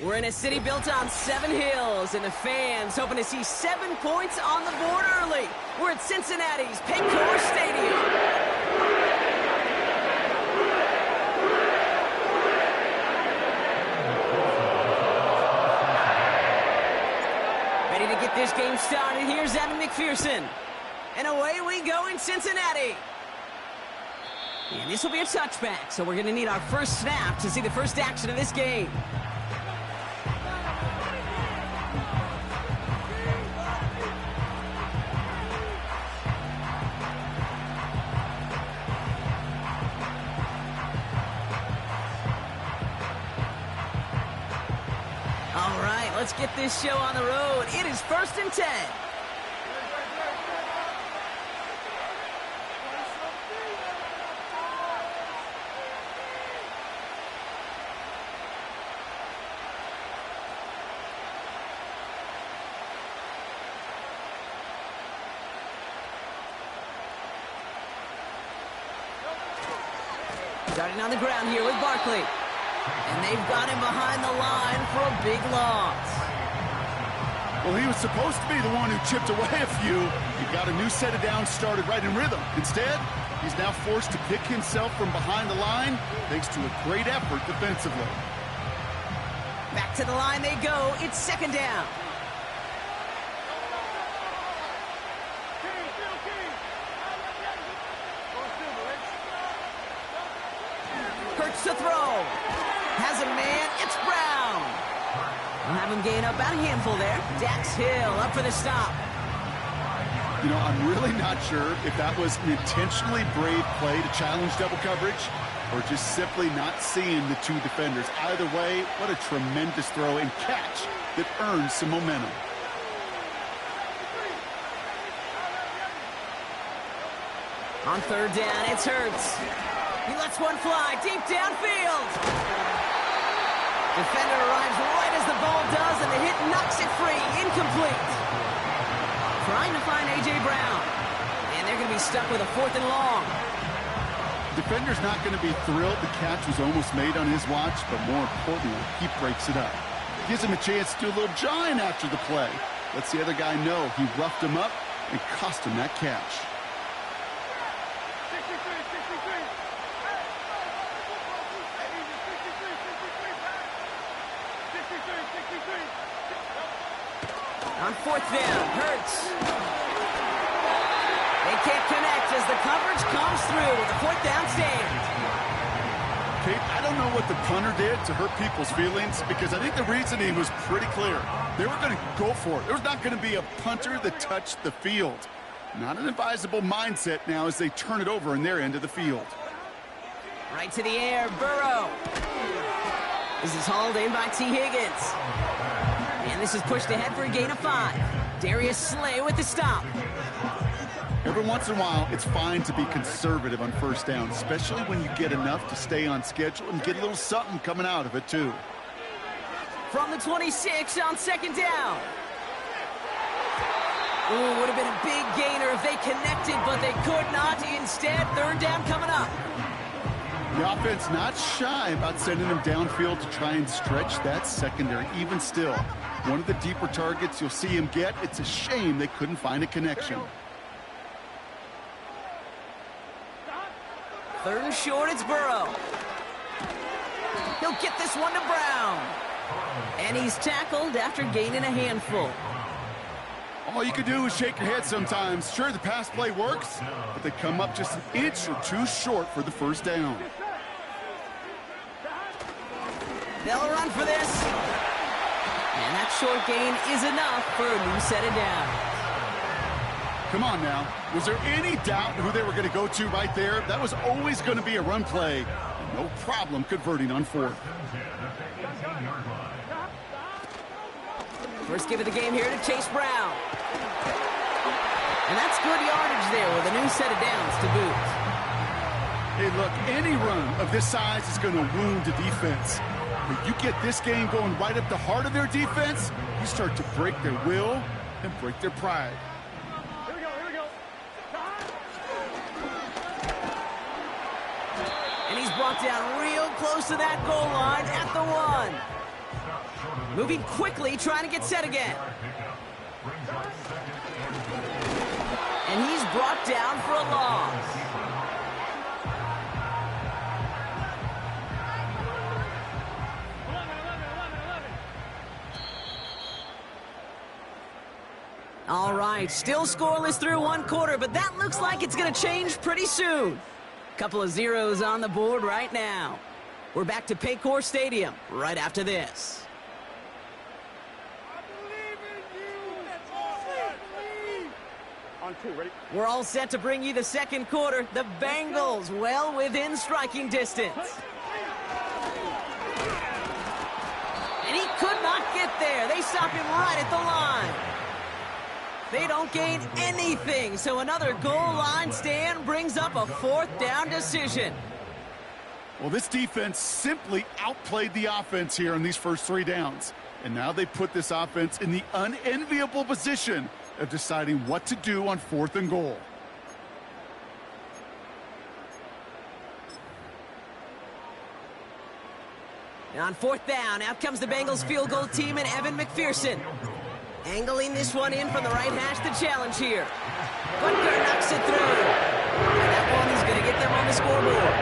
We're in a city built on 7 hills, and the fans hoping to see 7 points on the board early. We're at Cincinnati's Paycor Stadium. Ready to get this game started. Here's Evan McPherson. And away we go in Cincinnati. And this will be a touchback, so we're going to need our first snap to see the first action of this game. All right, let's get this show on the road. It is 1st and 10. Starting on the ground here with Barkley. And they've got him behind the line for a big loss. Well, he was supposed to be the one who chipped away a few. He got a new set of downs started right in rhythm. Instead, he's now forced to pick himself from behind the line thanks to a great effort defensively. Back to the line they go. It's 2nd down. Hurts to throw. Has a man. It's Brown. We'll have him gain up about a handful there. Dax Hill up for the stop. You know, I'm really not sure if that was an intentionally brave play to challenge double coverage or just simply not seeing the 2 defenders. Either way, what a tremendous throw and catch that earns some momentum. On 3rd down, it's Hurts. He lets one fly deep downfield. Defender arrives right as the ball does, and the hit knocks it free. Incomplete. Trying to find A.J. Brown. And they're going to be stuck with a 4th and long. Defender's not going to be thrilled the catch was almost made on his watch, but more importantly, he breaks it up. Gives him a chance to do a little jawing after the play. Lets the other guy know he roughed him up and cost him that catch. On 4th down, Hurts. They can't connect as the coverage comes through with a 4th down stand. Kate, I don't know what the punter did to hurt people's feelings because I think the reasoning was pretty clear. They were going to go for it. There's not going to be a punter that touched the field. Not an advisable mindset now as they turn it over in their end of the field. Right to the air, Burrow. This is hauled in by T. Higgins. And this is pushed ahead for a gain of 5. Darius Slay with the stop. Every once in a while, it's fine to be conservative on 1st down, especially when you get enough to stay on schedule and get a little something coming out of it, too. From the 26 on 2nd down. Ooh, would have been a big gainer if they connected, but they could not. Instead, 3rd down coming up. The offense not shy about sending them downfield to try and stretch that secondary. Even still, one of the deeper targets you'll see him get. It's a shame they couldn't find a connection. 3rd and short, it's Burrow. He'll get this one to Brown. And he's tackled after gaining a handful. All you can do is shake your head sometimes. Sure, the pass play works, but they come up just an inch or 2 short for the 1st down. They'll run for this. And that short gain is enough for a new set of downs. Come on now. Was there any doubt who they were going to go to right there? That was always going to be a run play. No problem converting on 4th. First give of the game here to Chase Brown. And that's good yardage there with a new set of downs to boot. Hey, look, any run of this size is going to wound a defense. But you get this game going right up the heart of their defense, you start to break their will and break their pride. Here we go. And he's brought down real close to that goal line at the 1. Moving quickly, trying to get set again. And he's brought down for a loss. All right, still scoreless through one quarter, but that looks like it's going to change pretty soon. Couple of zeros on the board right now. We're back to Paycor Stadium right after this. On two, ready? We're all set to bring you the second quarter. The Bengals well within striking distance. And he could not get there. They stop him right at the line. They don't gain anything, so another goal line stand brings up a fourth down decision. Well, this defense simply outplayed the offense here in these first 3 downs. And now they put this offense in the unenviable position of deciding what to do on 4th and goal. And on 4th down, out comes the Bengals field goal team and Evan McPherson. Angling this one in from the right hash, the challenge here. Butker knocks it through. And that one is going to get them on the scoreboard.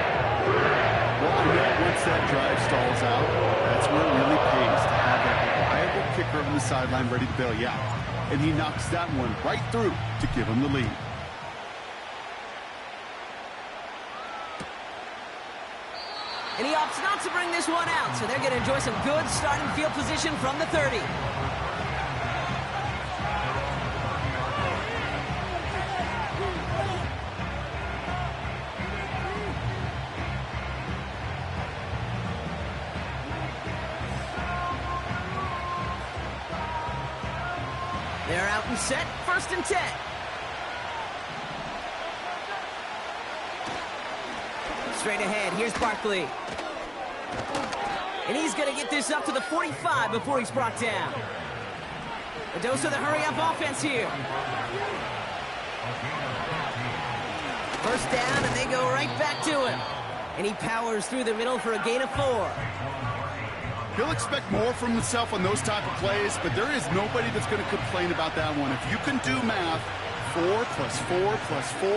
Well, I know once that drive stalls out, that's where it really pays to have that reliable kicker on the sideline ready to bail you out. And he knocks that one right through to give him the lead. And he opts not to bring this one out, so they're going to enjoy some good starting field position from the 30. They're out and set, 1st and 10. Straight ahead, here's Barkley. And he's going to get this up to the 45 before he's brought down. A dose of the hurry-up offense here. 1st down, and they go right back to him. And he powers through the middle for a gain of 4. He'll expect more from himself on those type of plays, but there is nobody that's going to complain about that one. If you can do math, 4 plus 4 plus 4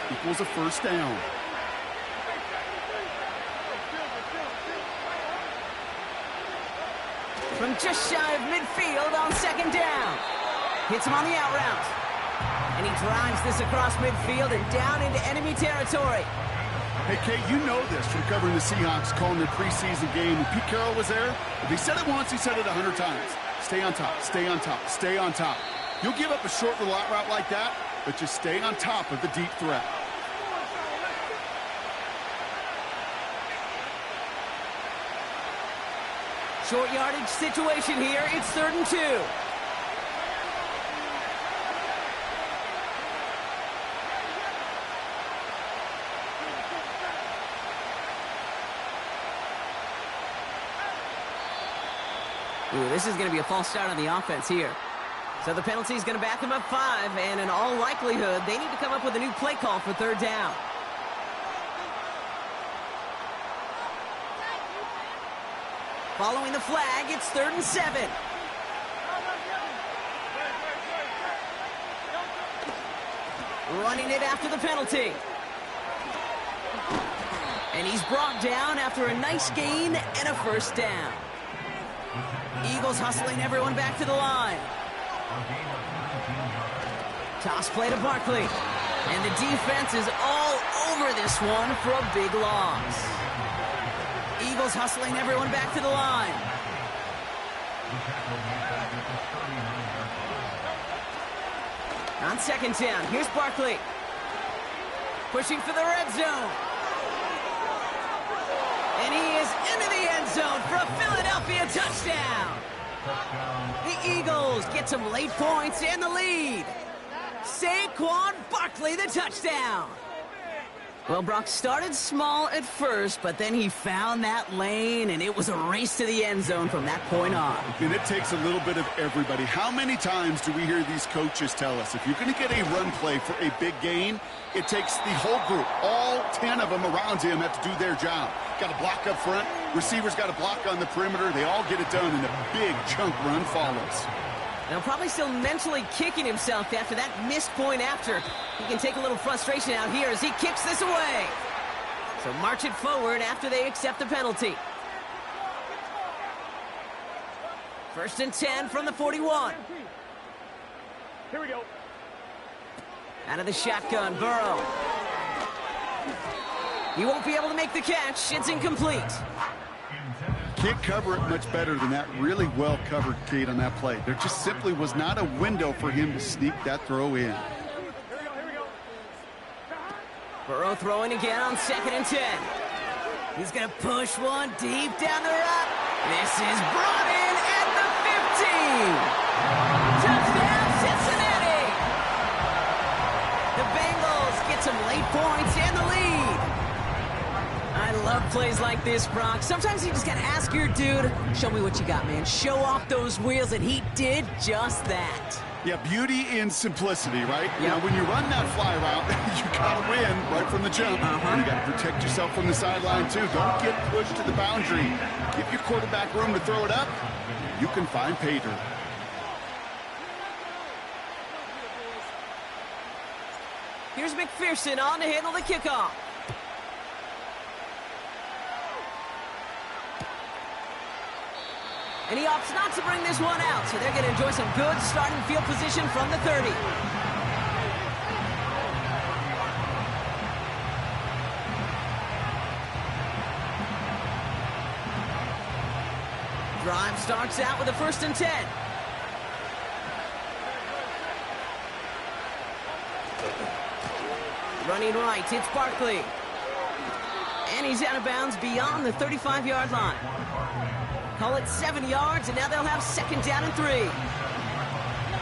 equals a 1st down. From just shy of midfield on 2nd down. Hits him on the out route. And he drives this across midfield and down into enemy territory. Hey, Kate, you know this from covering the Seahawks, calling their preseason game. When Pete Carroll was there, if he said it once, he said it 100 times. Stay on top, stay on top, stay on top. You'll give up a short little out route like that, but just stay on top of the deep threat. Short yardage situation here. It's 3rd and 2. Ooh, this is going to be a false start on the offense here. So the penalty is going to back them up 5, and in all likelihood, they need to come up with a new play call for 3rd down. Following the flag, it's 3rd and 7. Running it after the penalty. And he's brought down after a nice gain and a 1st down. Eagles hustling everyone back to the line. Toss play to Barkley. And the defense is all over this one for a big loss. Eagles hustling everyone back to the line. On 2nd down, here's Barkley. Pushing for the red zone. And he is into the end zone for a Philadelphia touchdown. The Eagles get some late points and the lead. Saquon Barkley, the touchdown. Well, Brock started small at first, but then he found that lane, and it was a race to the end zone from that point on. And it takes a little bit of everybody. How many times do we hear these coaches tell us, if you're going to get a run play for a big gain, it takes the whole group, all 10 of them around him have to do their job. Got to block up front, receivers got to block on the perimeter, they all get it done, and a big chunk run follows. Now, probably still mentally kicking himself after that missed point after. He can take a little frustration out here as he kicks this away. So march it forward after they accept the penalty. 1st and 10 from the 41. Here we go. Out of the shotgun, Burrow. He won't be able to make the catch. It's incomplete. Can't cover it much better than that. Really well covered, Kate, on that play. There just simply was not a window for him to sneak that throw in. Here we go. Burrow throwing again on 2nd and 10. He's going to push one deep down the route. This is brought in at the 15. Touchdown, Cincinnati. The Bengals get some late points and the lead. I love plays like this, Brock. Sometimes you just got to ask your dude, show me what you got, man. Show off those wheels, and he did just that. Yeah, beauty in simplicity, right? Yep. Now, when you run that fly route, you got to win right from the jump. And you got to protect yourself from the sideline, too. Don't get pushed to the boundary. Give your quarterback room to throw it up. You can find pay dirt. Here's McPherson on to handle the kickoff. And he opts not to bring this one out, so they're going to enjoy some good starting field position from the 30. Drive starts out with a 1st and 10. Running right, it's Barkley. And he's out of bounds beyond the 35-yard line. Call it 7 yards, and now they'll have 2nd down and 3.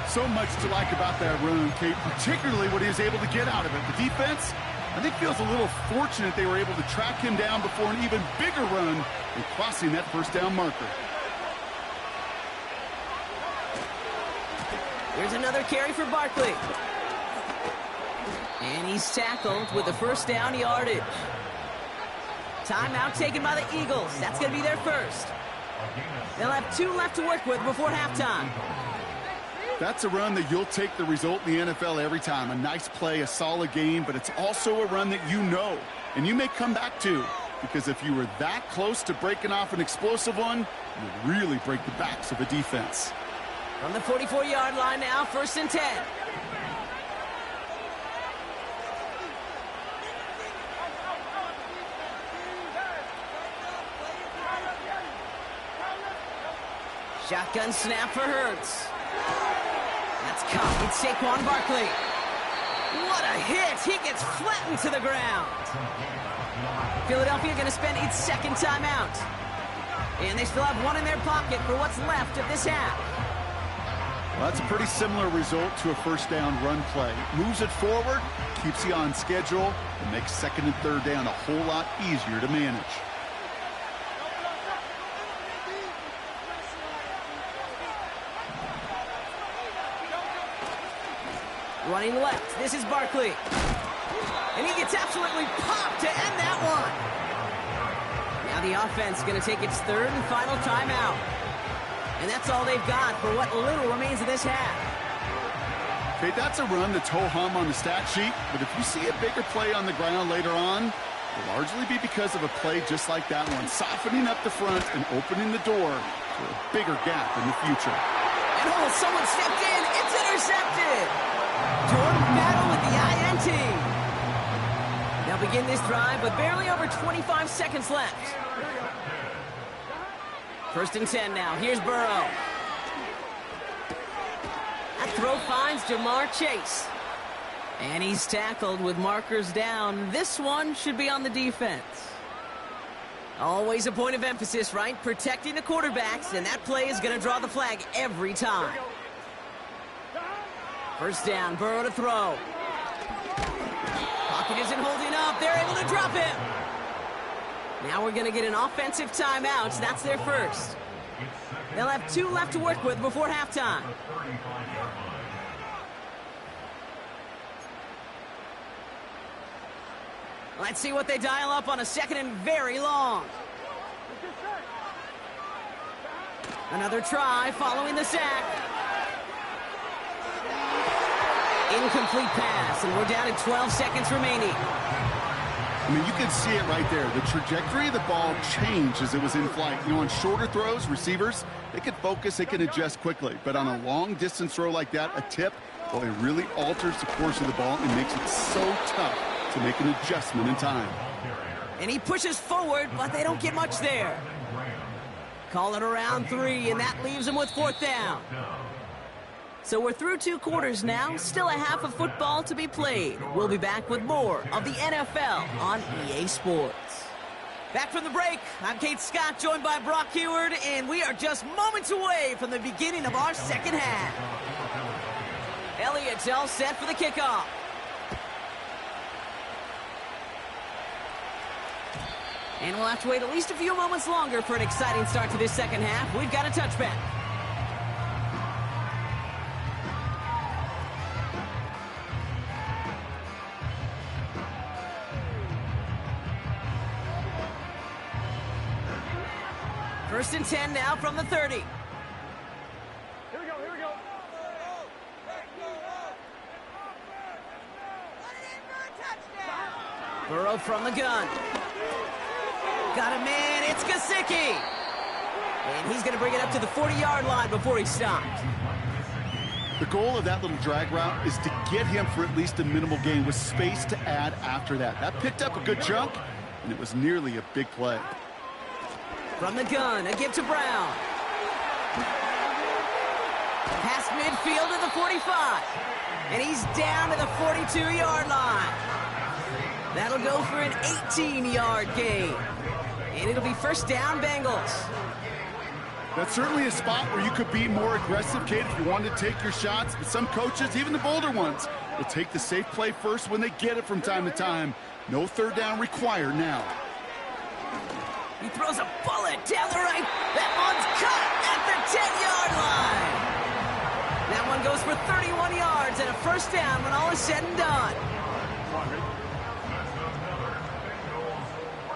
So much to like about that run, Kate, particularly what he was able to get out of it. The defense, I think, feels a little fortunate they were able to track him down before an even bigger run and crossing that 1st down marker. Here's another carry for Barkley. And he's tackled with the 1st down yardage. Timeout taken by the Eagles. That's going to be their first. They'll have 2 left to work with before halftime. That's a run that you'll take the result in the NFL every time. A nice play, a solid game, but it's also a run that you know, and you may come back to, because if you were that close to breaking off an explosive one, you really break the backs of a defense. From the 44-yard line now, 1st and 10. Shotgun snap for Hurts. That's caught. It's Saquon Barkley. What a hit. He gets flattened to the ground. Philadelphia going to spend its 2nd timeout. And they still have 1 in their pocket for what's left of this half. Well, that's a pretty similar result to a 1st down run play. Moves it forward, keeps you on schedule, and makes 2nd and 3rd down a whole lot easier to manage. Running left, this is Barkley. And he gets absolutely popped to end that one. Now the offense is going to take its 3rd and final timeout. And that's all they've got for what little remains of this half. Okay, that's a run that's ho-hum on the stat sheet, but if you see a bigger play on the ground later on, it'll largely be because of a play just like that one, softening up the front and opening the door for a bigger gap in the future. And someone stepped in. It's intercepted. Jordan Battle with the INT. They'll begin this drive with barely over 25 seconds left. 1st and 10 now. Here's Burrow. That throw finds Jamar Chase. And he's tackled with markers down. This one should be on the defense. Always a point of emphasis, right? Protecting the quarterbacks, and that play is going to draw the flag every time. 1st down, Burrow to throw. Pocket pocket isn't holding up. They're able to drop him. Now we're going to get an offensive timeout. That's their first. They'll have 2 left to work with before halftime. Let's see what they dial up on a second and very long. Another try following the sack. Incomplete pass, and we're down to 12 seconds remaining. I mean, you can see it right there. The trajectory of the ball changed as it was in flight. You know, on shorter throws, receivers, they can focus, they can adjust quickly. But on a long-distance throw like that, a tip, well, it really alters the course of the ball and makes it so tough to make an adjustment in time. And he pushes forward, but they don't get much there. Call it around 3, and that leaves him with 4th down. So we're through 2 quarters now, still a half of football to be played. We'll be back with more of the NFL on EA Sports. Back from the break, I'm Kate Scott, joined by Brock Heward, and we are just moments away from the beginning of our second half. Elliott's all set for the kickoff. And we'll have to wait at least a few moments longer for an exciting start to this second half. We've got a touchback. First and 10 now from the 30. Here we go, here we go. Burrow from the gun. Got a man, it's Gesicki. And he's going to bring it up to the 40-yard line before he stopped. The goal of that little drag route is to get him for at least a minimal gain with space to add after that. That picked up a good chunk, and it was nearly a big play. From the gun, a give to Brown. Past midfield to the 45. And he's down to the 42-yard line. That'll go for an 18-yard gain. And it'll be first down, Bengals. That's certainly a spot where you could be more aggressive, Kate, if you wanted to take your shots. But some coaches, even the bolder ones, will take the safe play first when they get it from time to time. No third down required now. He throws a bullet down the right. That one's cut at the 10-yard line. That one goes for 31 yards and a first down when all is said and done.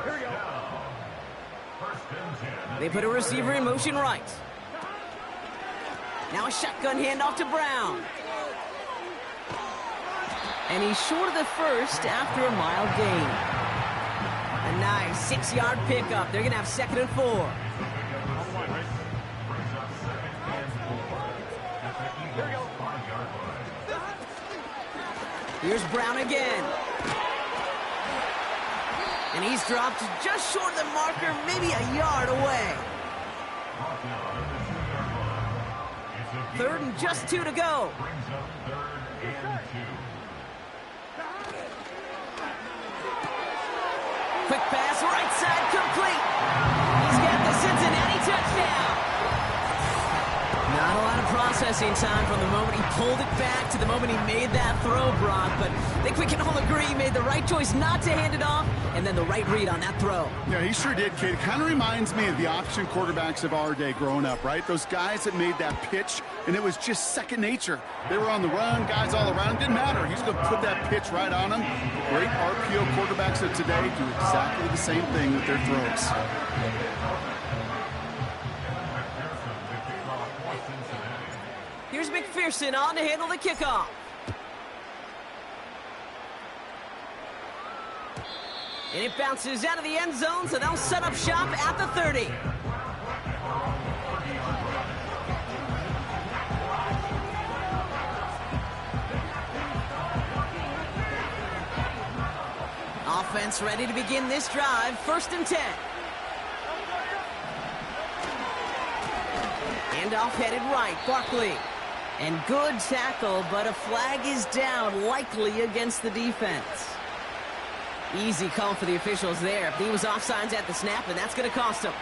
Here we go. They put a receiver in motion right. Now a shotgun handoff to Brown. And he's short of the first after a mild gain. A nice 6-yard pickup. They're going to have 2nd and 4. Here's Brown again. And he's dropped just short of the marker, maybe a yard away. 3rd and just 2 to go. Quick pass, right side, complete. He's got the Cincinnati touchdown. Not a lot of processing time from the moment he pulled it back to the moment he made that throw, Brock. But I think we can all agree he made the right choice not to hand it off, and then the right read on that throw. Yeah, he sure did, Kate. It kind of reminds me of the option quarterbacks of our day growing up, right? Those guys that made that pitch, and it was just second nature. They were on the run, guys all around. Didn't matter. He's going to put that pitch right on them. Great RPO quarterbacks of today do exactly the same thing with their throws. Here's McPherson on to handle the kickoff. And it bounces out of the end zone, so they'll set up shop at the 30. Offense ready to begin this drive. 1st and 10. Handoff headed right. Barkley. And good tackle, but a flag is down, likely against the defense. Easy call for the officials there. He was offsides at the snap, and that's going to cost him.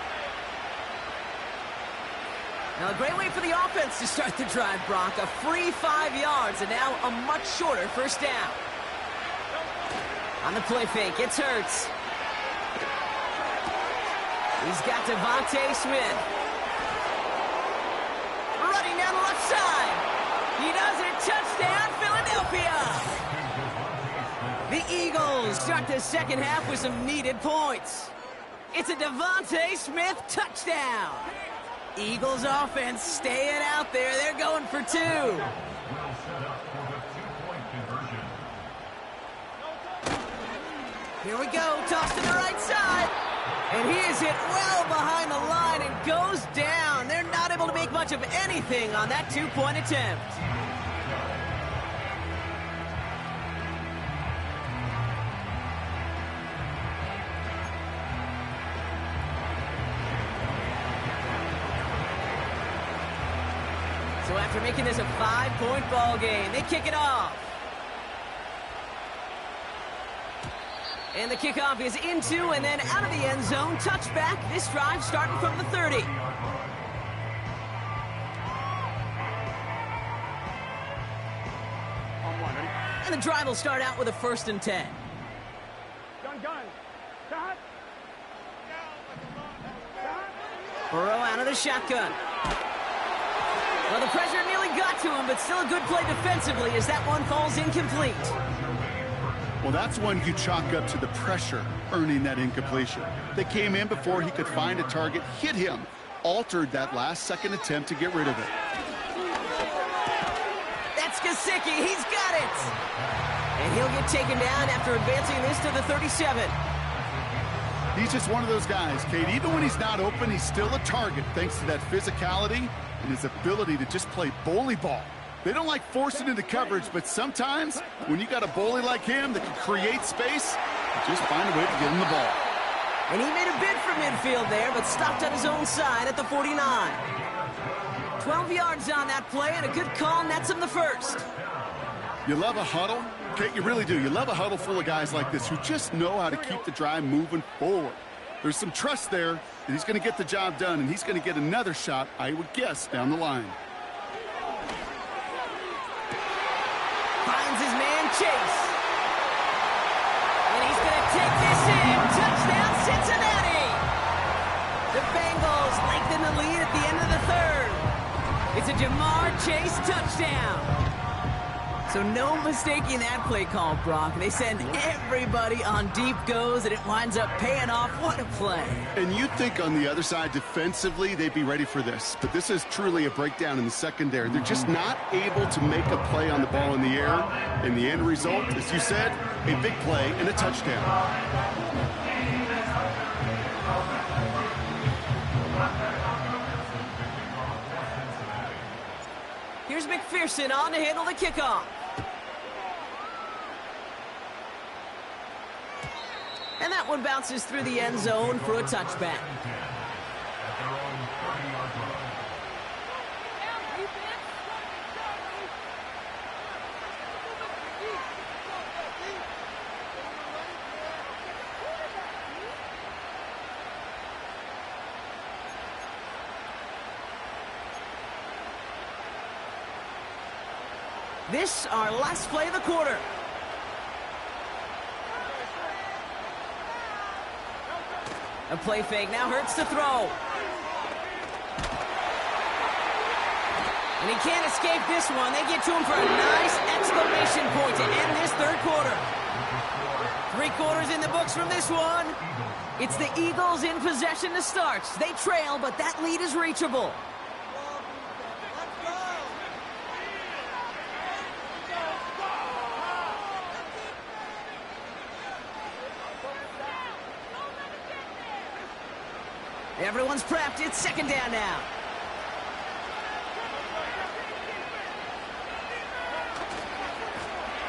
Now, a great way for the offense to start the drive, Brock. A free 5 yards, and now a much shorter first down. On the play fake, it's Hurts. He's got Devontae Smith. Running down the left side. He does it. Touchdown, Philadelphia. The Eagles start the second half with some needed points. It's a Devontae Smith touchdown. Eagles offense staying out there. They're going for 2. Here we go. Tossed to the right side. And he is hit well behind the line and goes down. They're not able to make much of anything on that 2-point attempt. So after making this a 5-point ball game, they kick it off. And the kickoff is into and then out of the end zone. Touchback. This drive starting from the 30. And the drive will start out with a 1st and 10. Gun. Shot. Burrow out of the shotgun. Well, the pressure nearly got to him, but still a good play defensively as that one falls incomplete. Well, that's one you chalk up to the pressure earning that incompletion. They came in before he could find a target, hit him, altered that last-second attempt to get rid of it. That's Gesicki. He's got it. And he'll get taken down after advancing this to the 37. He's just one of those guys, Kate. Even when he's not open, he's still a target thanks to that physicality and his ability to just play bully ball. They don't like forcing into coverage, but sometimes when you got a bully like him that can create space, just find a way to get him the ball. And he made a bid for midfield there, but stopped on his own side at the 49. 12 yards on that play, and a good call nets him the 1st. You love a huddle? Kate, you really do. You love a huddle full of guys like this who just know how to keep the drive moving forward. There's some trust there that he's going to get the job done, and he's going to get another shot, I would guess, down the line. Finds his man Chase. And he's going to take this in. Touchdown, Cincinnati. The Bengals lengthen the lead at the end of the 3rd. It's a Jamar Chase touchdown. So no mistaking that play call, Brock. They send everybody on deep goes, and it winds up paying off. What a play. And you'd think on the other side, defensively, they'd be ready for this. But this is truly a breakdown in the secondary. They're just not able to make a play on the ball in the air. And the end result, as you said, a big play and a touchdown. Here's McPherson on to handle the kickoff. And that one bounces through the end zone for a touchback. This, our last play of the quarter. A play fake, now Hurts to throw. And he can't escape this one. They get to him for a nice exclamation point to end this 3rd quarter. 3 quarters in the books from this one. It's the Eagles in possession to start. They trail, but that lead is reachable. Everyone's prepped. It's 2nd down now.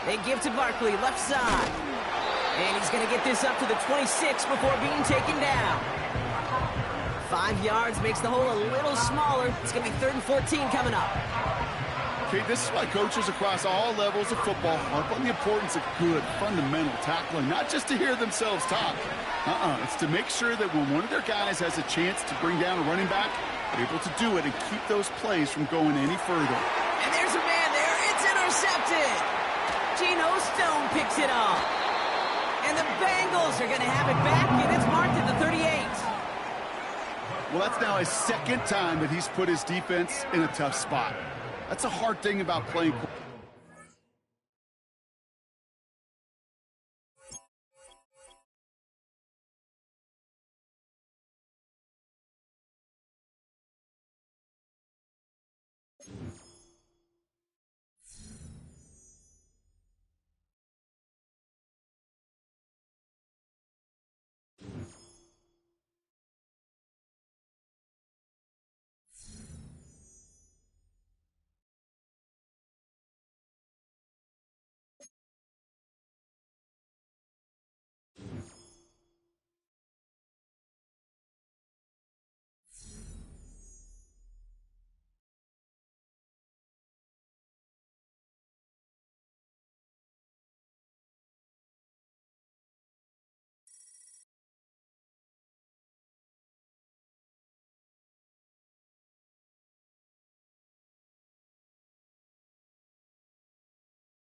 They give to Barkley, left side. And he's going to get this up to the 26 before being taken down. 5 yards makes the hole a little smaller. It's going to be 3rd and 14 coming up. Okay, this is why coaches across all levels of football harp on the importance of good, fundamental tackling, not just to hear themselves talk. It's to make sure that when one of their guys has a chance to bring down a running back, they're able to do it and keep those plays from going any further. And there's a man there. It's intercepted. Geno Stone picks it off. And the Bengals are going to have it back, and it's marked at the 38. Well, that's now his second time that he's put his defense in a tough spot. That's a hard thing about playing.